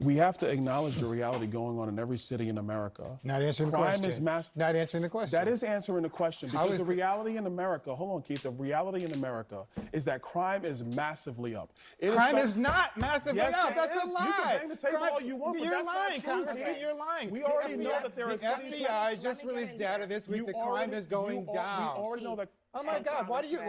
We have to acknowledge the reality going on in every city in America. Not answering the question. Not answering the question. That is answering the question. Because the reality in America, hold on, Keith, the reality in America is that crime is massively up. Crime is not massively up. That's a lie. You can bang the table all you want, but you're that's lying, not true, Congressman. You're lying. We already know that there are cities. The FBI just released data this week that crime is going down. We already know that. Oh my God! Why do you,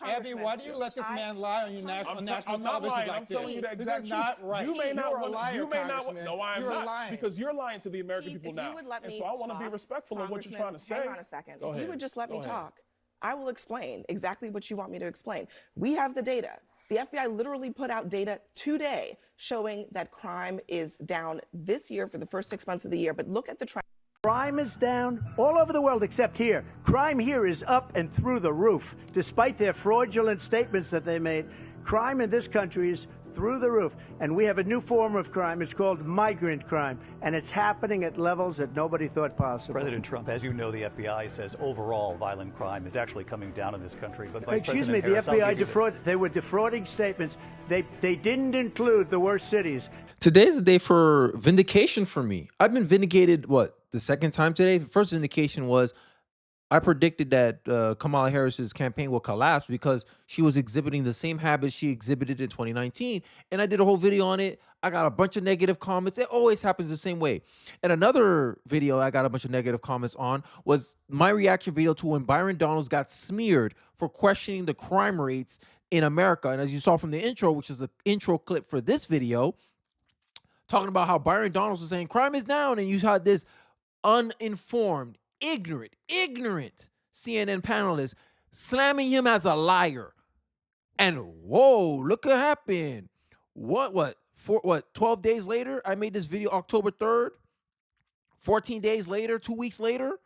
Abby? Why do you let this man lie on your national television like I'm this? telling you the This exact is not truth. right. You may not You're a liar, you may not. Congressman. No, I'm You're not. lying. Because you're lying to the American people now. And so I want to be respectful of what you're trying to say. Hang on a second. Go If ahead. you would just let me talk, I will explain exactly what you want me to explain. We have the data. The FBI literally put out data today showing that crime is down this year for the first 6 months of the year. But look at the trend. Crime is down all over the world except here. Crime here is up and through the roof. Despite their fraudulent statements that they made, crime in this country is through the roof. And we have a new form of crime. It's called migrant crime. And it's happening at levels that nobody thought possible. President Trump, as you know, the FBI says overall violent crime is actually coming down in this country. But excuse me, the FBI they were defrauding statements. They didn't include the worst cities. Today's the day for vindication for me. I've been vindicated, the second time today? The first vindication was I predicted that Kamala Harris's campaign will collapse because she was exhibiting the same habits she exhibited in 2019. And I did a whole video on it. I got a bunch of negative comments. It always happens the same way. And another video I got a bunch of negative comments on was my reaction video to when Byron Donalds got smeared for questioning the crime rates in America. And as you saw from the intro, which is the intro clip for this video, talking about how Byron Donalds was saying crime is down, and you had this uninformed, ignorant CNN panelist slamming him as a liar. And whoa, look what happened. 12 days later, I made this video October 3rd. 14 days later, 2 weeks later,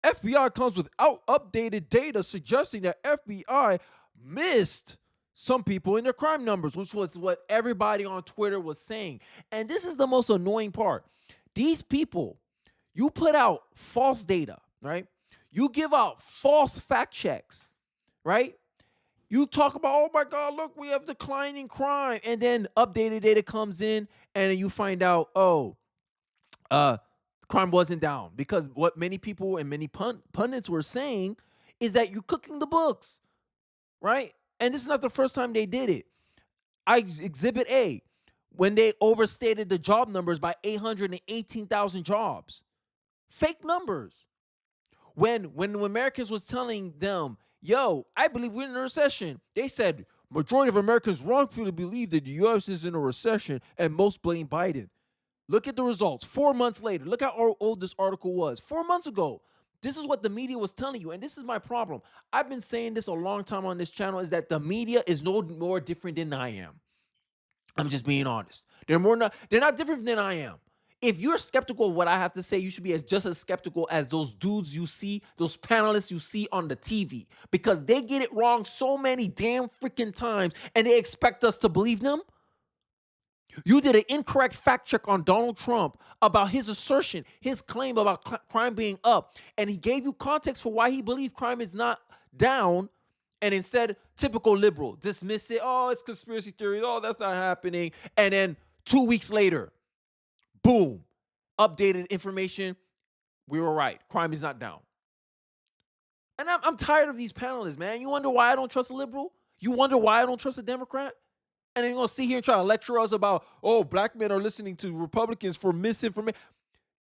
FBI comes with updated data suggesting that FBI missed some people in their crime numbers, which was what everybody on Twitter was saying. And this is the most annoying part. These people, you put out false data, right? You give out false fact checks, right? You talk about, oh my God, look, we have declining crime. And then updated data comes in and then you find out, crime wasn't down. Because what many people and many pundits were saying is that you're cooking the books, right? And this is not the first time they did it. Exhibit A, when they overstated the job numbers by 818,000 jobs. Fake numbers. When Americans was telling them, yo, I believe we're in a recession, they said majority of Americans wrongfully believe that the U.S. is in a recession and most blame Biden. Look at the results. 4 months later, look how old this article was. 4 months ago. This is what the media was telling you, and this is my problem. I've been saying this a long time on this channel, is that the media is no more different than I am. I'm just being honest. They're not different than I am. If you're skeptical of what I have to say, you should be just as skeptical as those dudes you see, those panelists you see on the TV, because they get it wrong so many damn freaking times, and they expect us to believe them. You did an incorrect fact check on Donald Trump about his assertion, his claim about crime being up. And he gave you context for why he believed crime is not down. And instead, typical liberal, dismiss it. Oh, it's conspiracy theory. Oh, that's not happening. And then 2 weeks later, boom, updated information. We were right. Crime is not down. And I'm tired of these panelists, man. You wonder why I don't trust a liberal? You wonder why I don't trust a Democrat? And they're going to sit here and try to lecture us about, oh, black men are listening to Republicans for misinformation.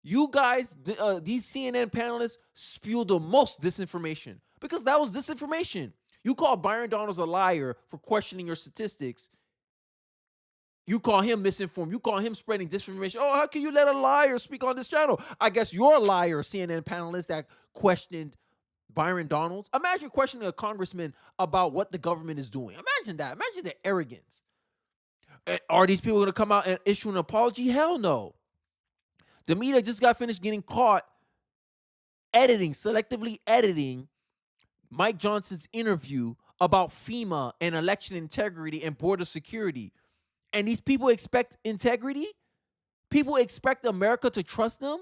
You guys, these CNN panelists spew the most disinformation because that was disinformation. You call Byron Donalds a liar for questioning your statistics. You call him misinformed. You call him spreading disinformation. Oh, how can you let a liar speak on this channel? I guess you're a liar, CNN panelist that questioned Byron Donalds. Imagine questioning a congressman about what the government is doing. Imagine that. Imagine the arrogance. Are these people going to come out and issue an apology? Hell no. The media just got finished getting caught selectively editing Mike Johnson's interview about FEMA and election integrity and border security. And these people expect integrity? People expect America to trust them?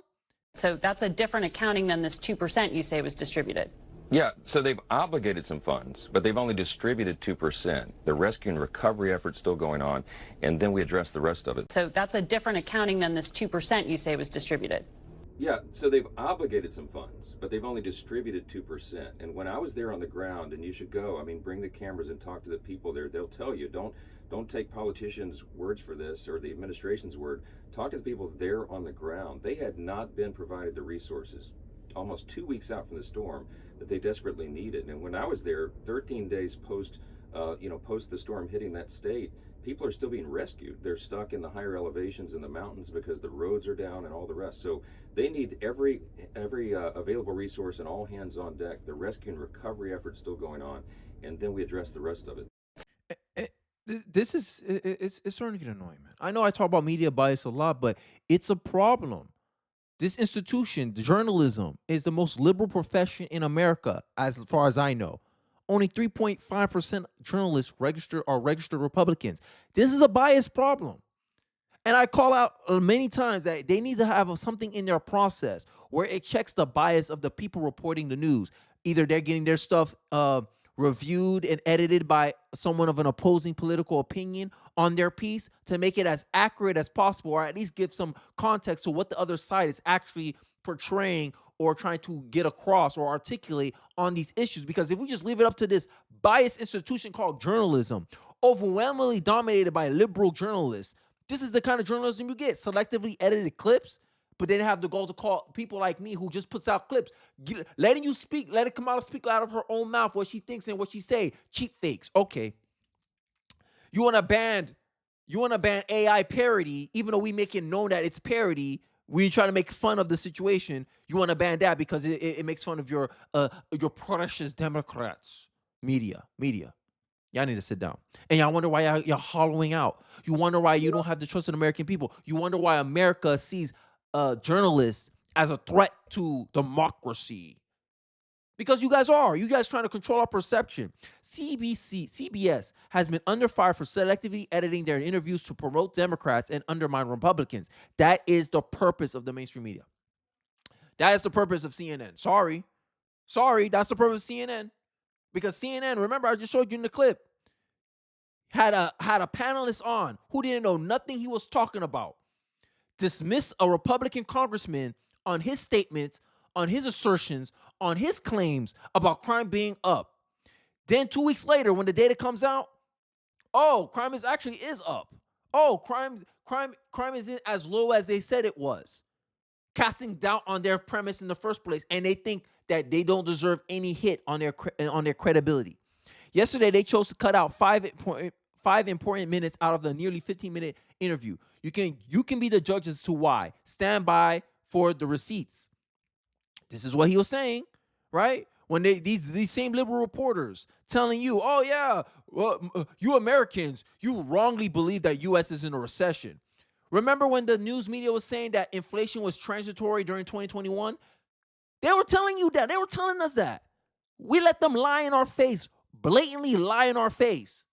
So that's a different accounting than this 2% you say was distributed. Yeah, so they've obligated some funds, but they've only distributed 2%. The rescue and recovery effort's still going on, and then we address the rest of it. So that's a different accounting than this 2% you say was distributed. Yeah, so they've obligated some funds, but they've only distributed 2%. And when I was there on the ground, and you should go, I mean, bring the cameras and talk to the people there. They'll tell you, don't take politicians' words for this or the administration's word. Talk to the people there on the ground. They had not been provided the resources almost 2 weeks out from the storm that they desperately needed. And when I was there, 13 days post the storm hitting that state, people are still being rescued. They're stuck in the higher elevations in the mountains because the roads are down and all the rest. So they need every available resource and all hands on deck. The rescue and recovery effort's still going on, and then we address the rest of it. This is it's starting to get annoying, man. I know I talk about media bias a lot, but it's a problem. This institution, journalism, is the most liberal profession in America, as far as I know. Only 3.5% journalists are registered Republicans. This is a bias problem. And I call out many times that they need to have something in their process where it checks the bias of the people reporting the news. Either they're getting their stuff reviewed and edited by someone of an opposing political opinion on their piece to make it as accurate as possible, or at least give some context to what the other side is actually portraying or trying to get across or articulate on these issues. Because if we just leave it up to this biased institution called journalism, overwhelmingly dominated by liberal journalists, this is the kind of journalism you get: selectively edited clips, but they have the goal to call people like me who just puts out clips, letting you speak, let it come out of her own mouth what she thinks and what she say. Cheap fakes. Okay. You want to ban AI parody, even though we make it known that it's parody. We try to make fun of the situation. You want to ban that because it makes fun of your precious Democrats. Media. Y'all need to sit down. And y'all wonder why y'all hollowing out. You wonder why you don't have the trust in American people. You wonder why America sees journalists as a threat to democracy. Because you guys trying to control our perception. CBS has been under fire for selectively editing their interviews to promote Democrats and undermine Republicans. That is the purpose of the mainstream media. That is the purpose of CNN. Sorry, that's the purpose of CNN. Because CNN, remember I just showed you in the clip, had a panelist on who didn't know nothing he was talking about. Dismiss a Republican congressman on his statements, on his assertions, on his claims about crime being up. Then 2 weeks later, when the data comes out, crime is up. Crime isn't as low as they said it was. Casting doubt on their premise in the first place, and they think that they don't deserve any hit on their credibility. Yesterday, they chose to cut out five important minutes out of the nearly 15-minute interview. You can be the judge as to why. Stand by for the receipts. This is what he was saying, right? When these same liberal reporters telling you, you Americans, you wrongly believe that U.S. is in a recession. Remember when the news media was saying that inflation was transitory during 2021? They were telling you that. They were telling us that. We let them lie in our face, blatantly lie in our face.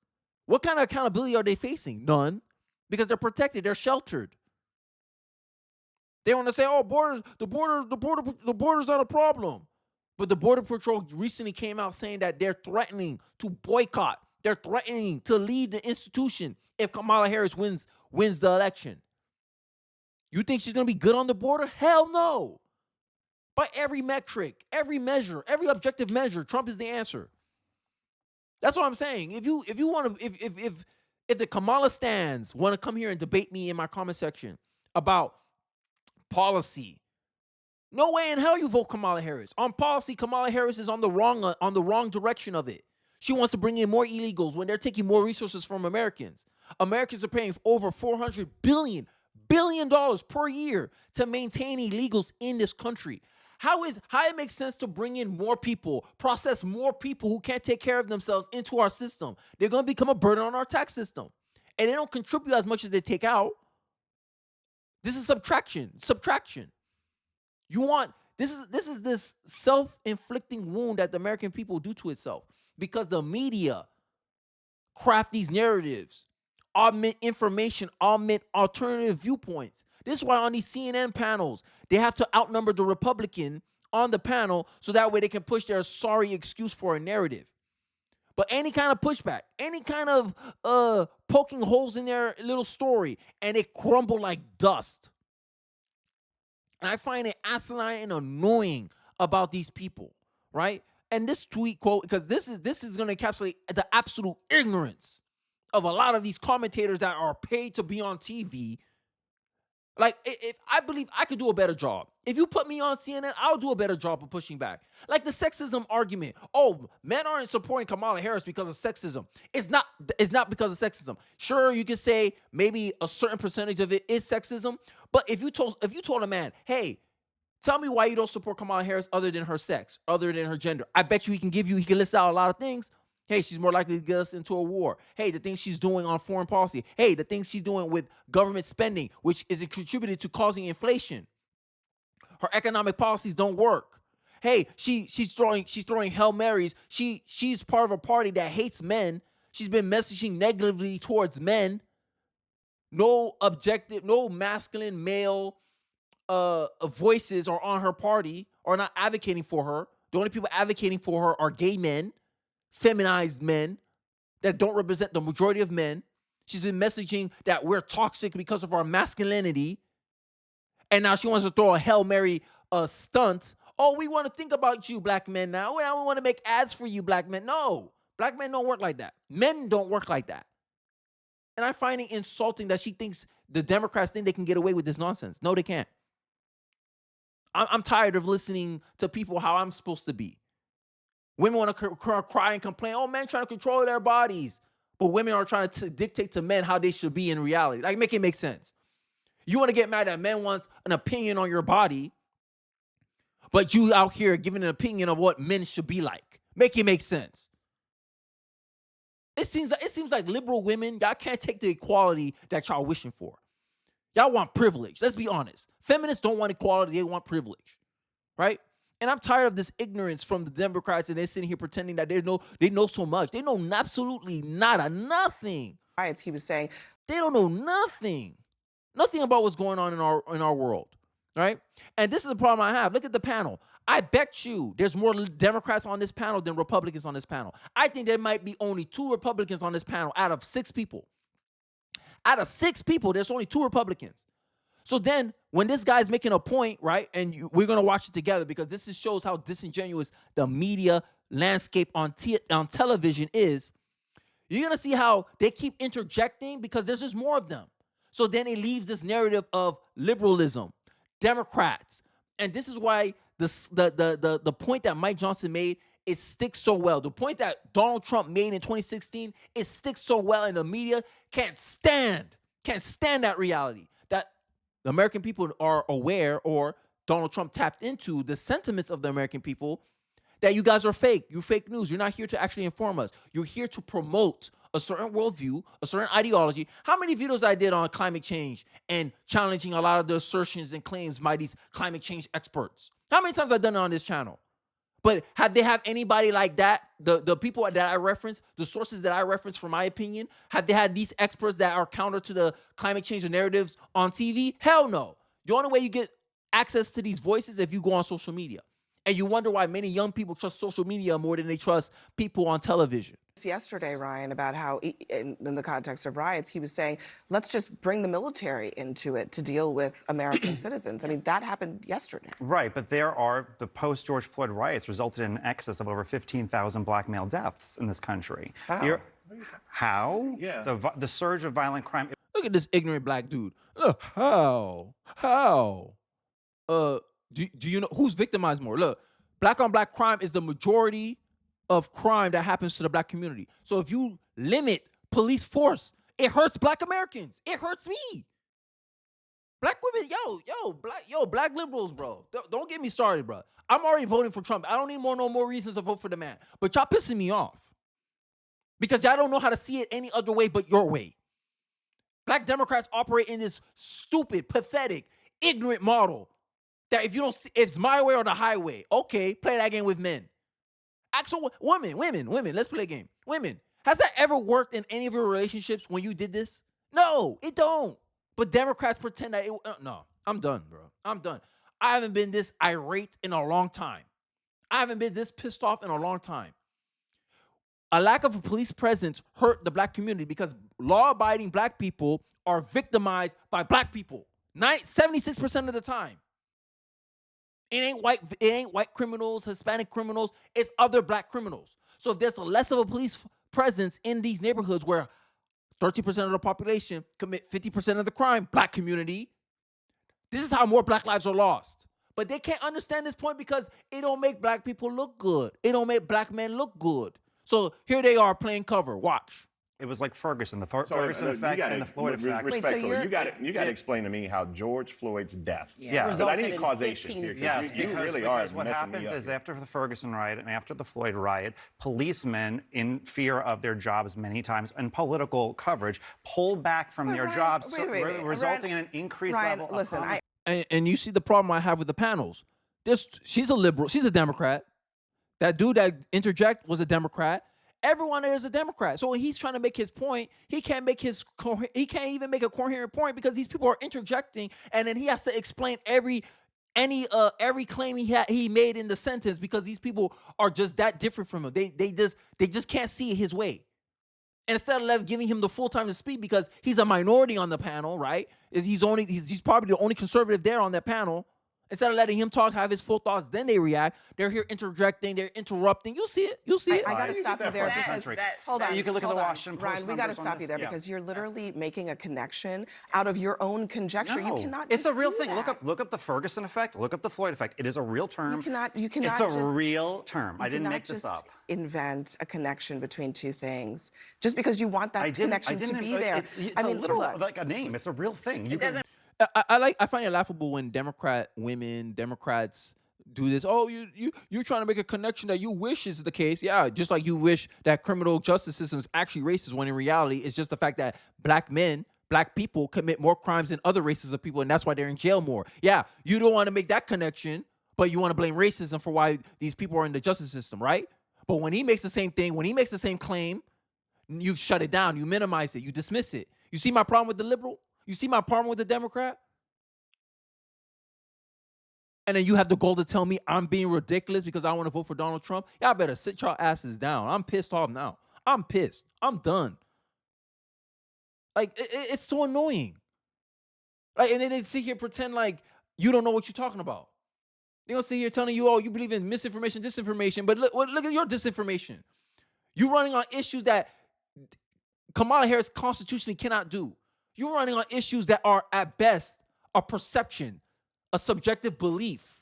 What kind of accountability are they facing? None. Because they're protected. They're sheltered. They want to say, the border's not a problem. But the Border Patrol recently came out saying that they're threatening to boycott. They're threatening to leave the institution if Kamala Harris wins the election. You think she's going to be good on the border? Hell no. By every metric, every measure, every objective measure, Trump is the answer. That's what I'm saying. If the Kamala stands want to come here and debate me in my comment section about policy, no way in hell you vote Kamala Harris. On policy, Kamala Harris is on the wrong direction of it. She wants to bring in more illegals when they're taking more resources from Americans. Americans are paying over $400 billion per year to maintain illegals in this country. How it makes sense to bring in more people, process more people who can't take care of themselves into our system? They're going to become a burden on our tax system. And they don't contribute as much as they take out. This is subtraction. This is this self-inflicting wound that the American people do to itself because the media craft these narratives, augment information, augment alternative viewpoints. This is why on these CNN panels, they have to outnumber the Republican on the panel so that way they can push their sorry excuse for a narrative. But any kind of pushback, any kind of poking holes in their little story, and it crumble like dust. And I find it asinine and annoying about these people, right? And this tweet quote, because this is going to encapsulate the absolute ignorance of a lot of these commentators that are paid to be on TV. Like, if I believe I could do a better job. If you put me on CNN, I'll do a better job of pushing back. Like the sexism argument. Oh, men aren't supporting Kamala Harris because of sexism. It's not because of sexism. Sure, you could say maybe a certain percentage of it is sexism, but if you told a man, hey, tell me why you don't support Kamala Harris other than her sex, other than her gender, I bet you he can list out a lot of things. Hey, she's more likely to get us into a war. Hey, the things she's doing on foreign policy. Hey, the things she's doing with government spending, which is contributed to causing inflation. Her economic policies don't work. Hey, she's throwing Hail Marys. She's part of a party that hates men. She's been messaging negatively towards men. No masculine male voices are on her party or not advocating for her. The only people advocating for her are gay men. Feminized men that don't represent the majority of men. She's been messaging that we're toxic because of our masculinity. And now she wants to throw a Hail Mary stunt. Oh, we want to think about you, black men now. We want to make ads for you, black men. No, black men don't work like that. Men don't work like that. And I find it insulting that she thinks the Democrats think they can get away with this nonsense. No, they can't. I'm tired of listening to people how I'm supposed to be. Women want to cry and complain. Oh, men trying to control their bodies. But women are trying to dictate to men how they should be in reality. Like, make it make sense. You want to get mad that men want an opinion on your body, but you out here giving an opinion of what men should be like. Make it make sense. It seems like liberal women, y'all can't take the equality that y'all wishing for. Y'all want privilege. Let's be honest. Feminists don't want equality. They want privilege. Right? And I'm tired of this ignorance from the Democrats, and they're sitting here pretending that they know so much. They know absolutely nothing. He was saying they don't know nothing about what's going on in our world, right? And this is the problem I have. Look at the panel. I bet you there's more Democrats on this panel than Republicans on this panel. I think there might be only 2 Republicans on this panel out of 6 people. Out of 6 people, there's only 2 Republicans. So then, when this guy's making a point, right, and we're going to watch it together because this shows how disingenuous the media landscape on television is, you're going to see how they keep interjecting because there's just more of them. So then it leaves this narrative of liberalism, Democrats. And this is why the point that Mike Johnson made, it sticks so well. The point that Donald Trump made in 2016, it sticks so well, and the media can't stand that reality. That the American people are aware, or Donald Trump tapped into the sentiments of the American people, that you guys are fake. You're fake news. You're not here to actually inform us. You're here to promote a certain worldview, a certain ideology. How many videos I did on climate change and challenging a lot of the assertions and claims by these climate change experts? How many times I've done it on this channel? But have they have anybody like that? The people that I reference, the sources that I reference for my opinion, have they had these experts that are counter to the climate change narratives on TV? Hell no. The only way you get access to these voices is if you go on social media. And you wonder why many young people trust social media more than they trust people on television. Yesterday, Ryan, about how, in the context of riots, he was saying, let's just bring the military into it to deal with American citizens. I mean, that happened yesterday. Right, but the post-George Floyd riots resulted in an excess of over 15,000 black male deaths in this country. How? Yeah. The surge of violent crime. Look at this ignorant black dude. Look, how? Do you know who's victimized more? Look, black on black crime is the majority of crime that happens to the black community. So if you limit police force, it hurts black Americans. It hurts me. Black women, black liberals, bro. Don't get me started, bro. I'm already voting for Trump. I don't need no more reasons to vote for the man. But y'all pissing me off. Because y'all don't know how to see it any other way but your way. Black Democrats operate in this stupid, pathetic, ignorant model that if you don't see, it's my way or the highway. Okay, play that game with men. Actual women, let's play a game. Women, has that ever worked in any of your relationships when you did this? No, it don't. But Democrats pretend that no, I'm done, bro. I'm done. I haven't been this irate in a long time. I haven't been this pissed off in a long time. A lack of a police presence hurt the black community because law-abiding black people are victimized by black people 76% of the time. It ain't white criminals, Hispanic criminals, it's other black criminals. So if there's less of a police presence in these neighborhoods where 13% of the population commit 50% of the crime, black community, this is how more black lives are lost. But they can't understand this point because it don't make black people look good. It don't make black men look good. So here they are playing cover. Watch. It was like Ferguson, the Ferguson effect and the Floyd effect. Respectfully, you got to explain to me how George Floyd's death. Yeah, because I need causation here. Yes, you really are. What happens is after the Ferguson riot and after the Floyd riot, policemen, in fear of their jobs many times and political coverage, pull back from their jobs, resulting in an increased level of crime. And you see the problem I have with the panels. She's a liberal. She's a Democrat. That dude that interject was a Democrat. Everyone there is a Democrat. So when he's trying to make his point, he can't even make a coherent point because these people are interjecting, and then he has to explain every claim he made in the sentence because these people are just that different from him. They just can't see it his way. And instead of giving him the full time to speak because he's a minority on the panel, right? He's probably the only conservative there on that panel. Instead of letting him talk, have his full thoughts, then they react. They're here interjecting. They're interrupting. You see it. You see it. I got to stop you there. Hold on. You can look at the Washington Post. Ryan, we got to stop you there because you're literally making a connection out of your own conjecture. No, you cannot. It's a real do thing. that. Look up the Ferguson effect. Look up the Floyd effect. It is a real term. You cannot. It's a real term. I didn't make this up. Invent a connection between two things just because you want that connection to be there. It's like a name. It's a real thing. I find it laughable when Democrats do this. Oh, you're trying to make a connection that you wish is the case. Yeah, just like you wish that criminal justice system is actually racist, when in reality it's just the fact that black people commit more crimes than other races of people, and that's why they're in jail more. Yeah, you don't want to make that connection, but you want to blame racism for why these people are in the justice system, right? But when he makes the same thing, when he makes the same claim, you shut it down, you minimize it, you dismiss it. You see my problem with the liberal? You see my problem with the Democrat? And then you have the goal to tell me I'm being ridiculous because I want to vote for Donald Trump? Y'all better sit your asses down. I'm pissed off now. I'm pissed. I'm done. Like, it's so annoying. Like, and then they sit here and pretend like you don't know what you're talking about. They don't sit here telling you, oh, you believe in misinformation, disinformation. But look at your disinformation. You're running on issues that Kamala Harris constitutionally cannot do. You're running on issues that are, at best, a perception, a subjective belief.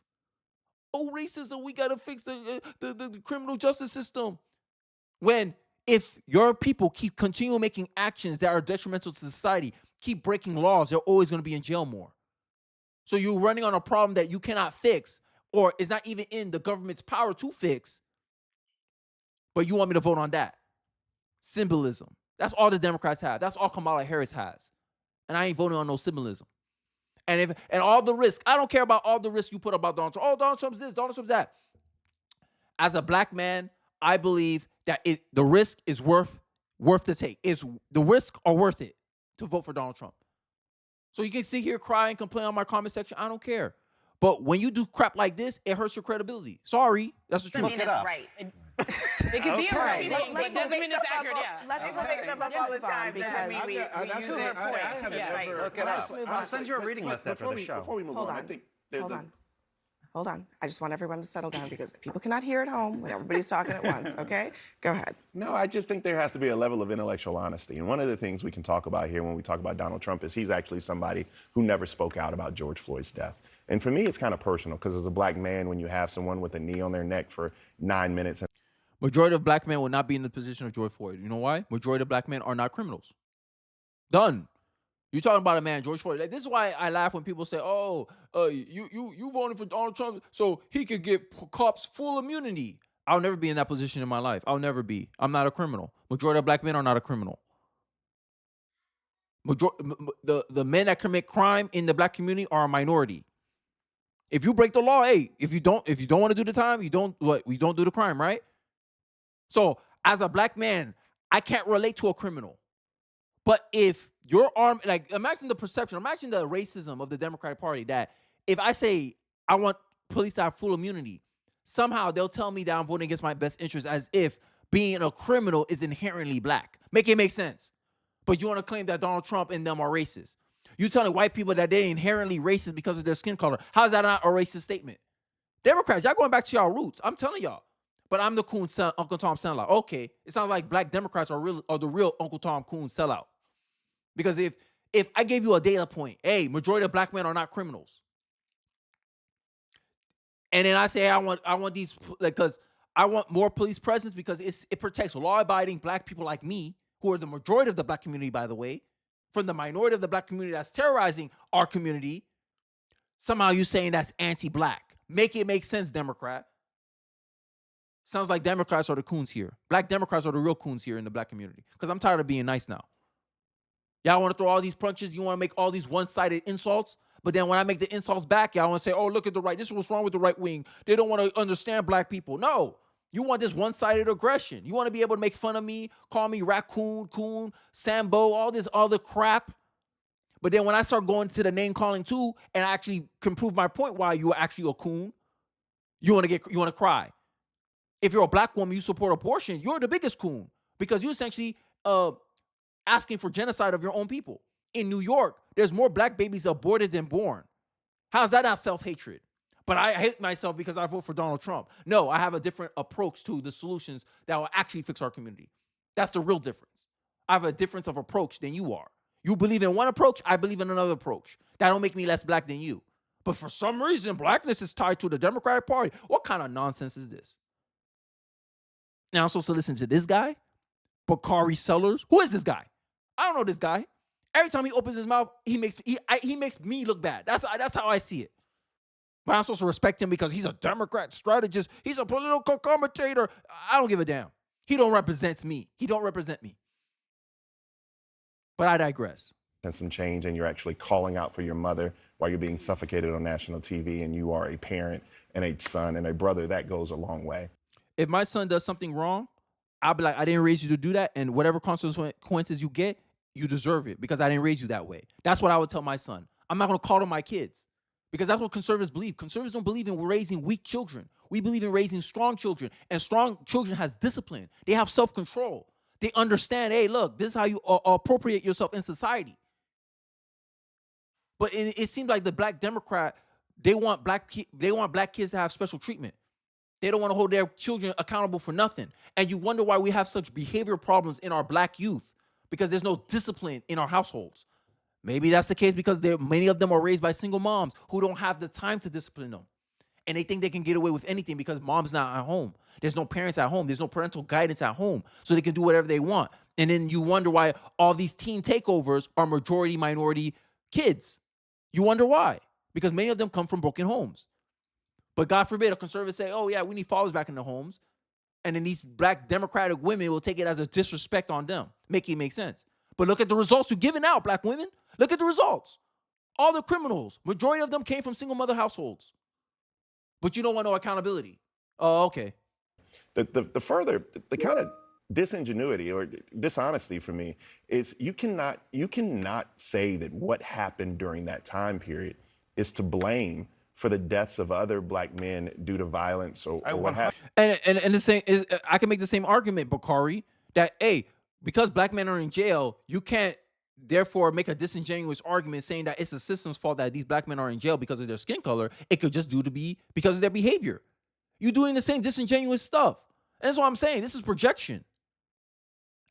Oh, racism, we got to fix the criminal justice system. When if your people continue making actions that are detrimental to society, keep breaking laws, they're always going to be in jail more. So you're running on a problem that you cannot fix or is not even in the government's power to fix, but you want me to vote on that. Symbolism. That's all the Democrats have. That's all Kamala Harris has. And I ain't voting on no symbolism. And all the risk, I don't care about all the risk you put about Donald Trump. Oh, Donald Trump's this, Donald Trump's that. As a black man, I believe that the risk is worth the take. The risks are worth it to vote for Donald Trump. So you can sit here, cry, and complain on my comment section. I don't care. But when you do crap like this, it hurts your credibility. Sorry, that's the truth. Look it up. Right. It could be a repeating, but doesn't mean it's accurate. Yeah. Let's make stuff up all the time because we use their point. Look it up. I'll send you a reading list after the show. Before we move on, I think there's Hold on. I just want everyone to settle down because people cannot hear at home when everybody's talking at once, okay? Go ahead. No, I just think there has to be a level of intellectual honesty. And one of the things we can talk about here when we talk about Donald Trump is he's actually somebody who never spoke out about George Floyd's death. And for me, it's kind of personal because as a black man, when you have someone with a knee on their neck for 9 minutes. Majority of black men will not be in the position of George Floyd. You know why? Majority of black men are not criminals. Done. You're talking about a man, George Floyd. Like, this is why I laugh when people say, "Oh, you voted for Donald Trump so he could get cops full immunity." I'll never be in that position in my life. I'll never be. I'm not a criminal. Majority of black men are not a criminal. The men that commit crime in the black community are a minority. If you break the law, hey, if you don't want to do the time, you don't do the crime, right? So as a black man, I can't relate to a criminal. But if your arm, like, imagine the perception, imagine the racism of the Democratic Party that if I say I want police to have full immunity. Somehow they'll tell me that I'm voting against my best interest as if being a criminal is inherently black. Make it make sense. But you want to claim that Donald Trump and them are racist. You telling white people that they're inherently racist because of their skin color. How is that not a racist statement? Democrats, y'all going back to y'all roots. I'm telling y'all. But I'm the coon Uncle Tom sellout. Okay, it sounds like black Democrats are the real Uncle Tom coon sellout. Because if I gave you a data point, hey, majority of black men are not criminals. And then I say, I want these, because I want more police presence because it protects law-abiding black people like me, who are the majority of the black community, by the way, from the minority of the black community that's terrorizing our community. Somehow you saying that's anti-black. Make it make sense, Democrat. Sounds like Democrats are the coons here. Black Democrats are the real coons here in the black community. Because I'm tired of being nice now. Y'all want to throw all these punches. You want to make all these one-sided insults. But then when I make the insults back, y'all want to say, oh, look at the right. This is what's wrong with the right wing. They don't want to understand black people. No. You want this one-sided aggression. You want to be able to make fun of me, call me raccoon, coon, Sambo, all this other crap. But then when I start going to the name calling too, and I actually can prove my point why you are actually a coon, you want to cry. If you're a black woman, you support abortion, you're the biggest coon because you're essentially asking for genocide of your own people. In New York, there's more black babies aborted than born. How's that not self-hatred? But I hate myself because I vote for Donald Trump. No, I have a different approach to the solutions that will actually fix our community. That's the real difference. I have a difference of approach than you are. You believe in one approach, I believe in another approach. That don't make me less black than you. But for some reason, blackness is tied to the Democratic Party. What kind of nonsense is this? Now I'm supposed to listen to this guy? Bakari Sellers? Who is this guy? I don't know this guy. Every time he opens his mouth, he makes me look bad. That's how I see it. But I'm supposed to respect him because he's a Democrat strategist. He's a political commentator. I don't give a damn. He don't represent me. He don't represent me. But I digress. And some change, and you're actually calling out for your mother while you're being suffocated on national TV, and you are a parent and a son and a brother. That goes a long way. If my son does something wrong, I'll be like, I didn't raise you to do that, and whatever consequences you get, you deserve it because I didn't raise you that way. That's what I would tell my son. I'm not going to coddle my kids because that's what conservatives believe. Conservatives don't believe in raising weak children. We believe in raising strong children, and strong children has discipline. They have self-control. They understand, hey, look, this is how you appropriate yourself in society. But it seems like the black Democrat, they want black kids to have special treatment. They don't want to hold their children accountable for nothing. And you wonder why we have such behavioral problems in our black youth, because there's no discipline in our households. Maybe that's the case because many of them are raised by single moms who don't have the time to discipline them. And they think they can get away with anything because mom's not at home. There's no parents at home. There's no parental guidance at home. So they can do whatever they want. And then you wonder why all these teen takeovers are majority minority kids. You wonder why. Because many of them come from broken homes. But God forbid a conservative say, oh yeah, we need fathers back in the homes. And then these black Democratic women will take it as a disrespect on them. Make it make sense. But look at the results you're giving out, black women. Look at the results. All the criminals, majority of them came from single mother households. But you don't want no accountability. Oh, okay. The kind of disingenuity or dishonesty for me is you cannot say that what happened during that time period is to blame for the deaths of other black men due to violence or what happened. And the same is, I can make the same argument, Bakari, that hey, because black men are in jail, you can't therefore make a disingenuous argument saying that it's the system's fault that these black men are in jail because of their skin color. It could just be because of their behavior. You're doing the same disingenuous stuff. And that's what I'm saying. This is projection.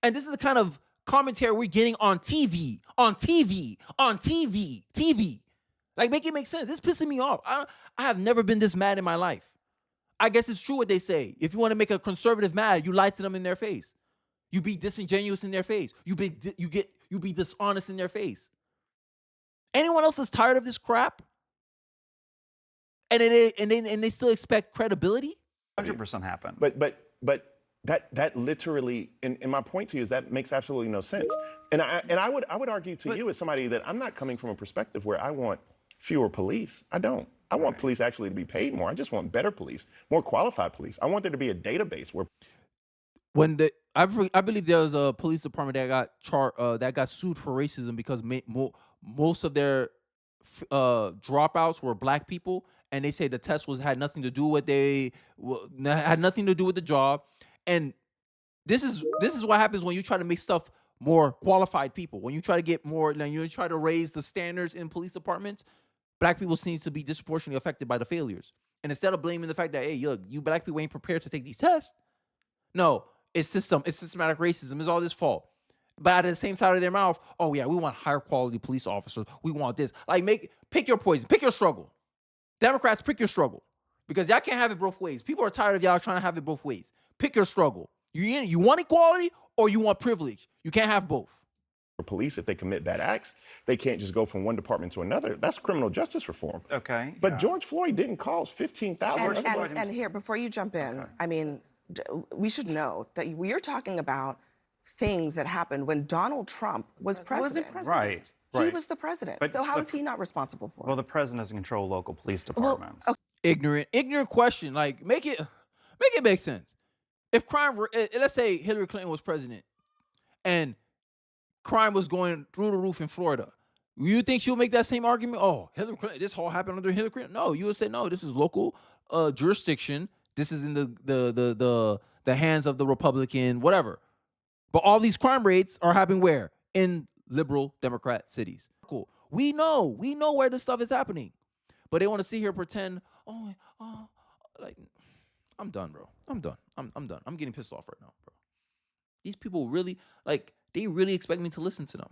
And this is the kind of commentary we're getting on TV. Like, make it make sense. It's pissing me off. I have never been this mad in my life. I guess it's true what they say. If you want to make a conservative mad, you lie to them in their face. You be disingenuous in their face. You be dishonest in their face. Anyone else is tired of this crap? And they still expect credibility? 100% happen. But that literally, and my point to you is that makes absolutely no sense. And I would argue to you as somebody that I'm not coming from a perspective where I want fewer police. I don't. I want police actually to be paid more. I just want better police, more qualified police. I want there to be a database where I believe there was a police department that got sued for racism because most of their dropouts were black people, and they say the test had nothing to do with had nothing to do with the job. And this is what happens when you try to make stuff more qualified people. When you try to get more, you try to raise the standards in police departments, black people seem to be disproportionately affected by the failures. And instead of blaming the fact that, hey, look, you black people ain't prepared to take these tests, no, it's systematic racism. It's all this fault. But at the same side of their mouth, oh yeah, we want higher quality police officers. We want this. Like, pick your poison, pick your struggle. Democrats, pick your struggle, because y'all can't have it both ways. People are tired of y'all trying to have it both ways. Pick your struggle. You want equality or you want privilege. You can't have both. For police, if they commit bad acts, they can't just go from one department to another. That's criminal justice reform. Okay. But George Floyd didn't cause 15,000. And here, before you jump in, I mean, we should know that you're talking about things that happened when Donald Trump was president. Right. He was the president. But so how is he not responsible for it? Well, the president doesn't control local police departments. Well, okay. Ignorant question. Like, make it make sense. If crime were, let's say Hillary Clinton was president and crime was going through the roof in Florida, you think she'll make that same argument? Oh, Hillary Clinton, this all happened under Hillary Clinton? No, you would say, no, this is local jurisdiction. This is in the hands of the Republican, whatever. But all these crime rates are happening where? In liberal Democrat cities. Cool. We know where this stuff is happening. But they want to sit here and pretend, like, I'm done, bro. I'm done. I'm done. I'm getting pissed off right now, bro. These people really, like, they really expect me to listen to them.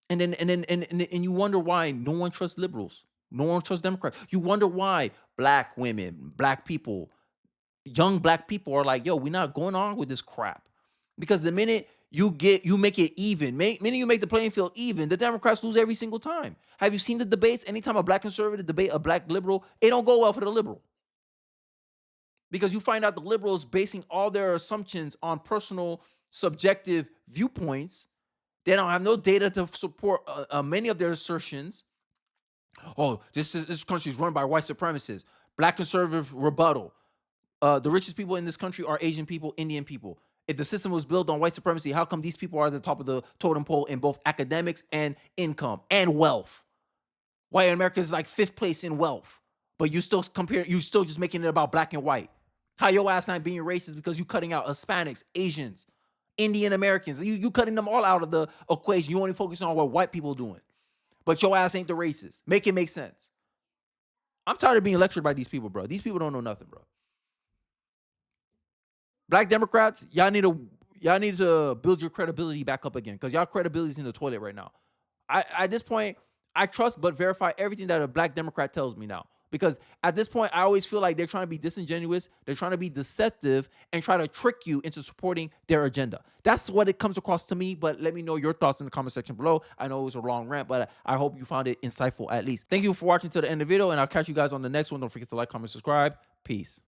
And you wonder why no one trusts liberals. No one trusts Democrats. You wonder why black women, black people, young black people are like, yo, we're not going on with this crap. Because the minute you make it even, minute you make the playing field even, the Democrats lose every single time. Have you seen the debates? Anytime a black conservative debate a black liberal, it don't go well for the liberal. Because you find out the liberals basing all their assumptions on personal, subjective viewpoints. They don't have no data to support many of their assertions. Oh, this country is run by white supremacists. Black conservative rebuttal. The richest people in this country are Asian people, Indian people. If the system was built on white supremacy, how come these people are at the top of the totem pole in both academics and income and wealth? White America is like 5th place in wealth, but you still just making it about black and white. How your ass not being racist because you cutting out Hispanics, Asians, Indian Americans. You cutting them all out of the equation. You only focusing on what white people doing. But your ass ain't the racist. Make it make sense. I'm tired of being lectured by these people, bro. These people don't know nothing, bro. Black Democrats, y'all need to build your credibility back up again, because y'all credibility is in the toilet right now. At this point, I trust but verify everything that a black Democrat tells me now. Because at this point, I always feel like they're trying to be disingenuous, they're trying to be deceptive, and try to trick you into supporting their agenda. That's what it comes across to me, but let me know your thoughts in the comment section below. I know it was a long rant, but I hope you found it insightful at least. Thank you for watching to the end of the video, and I'll catch you guys on the next one. Don't forget to like, comment, subscribe. Peace.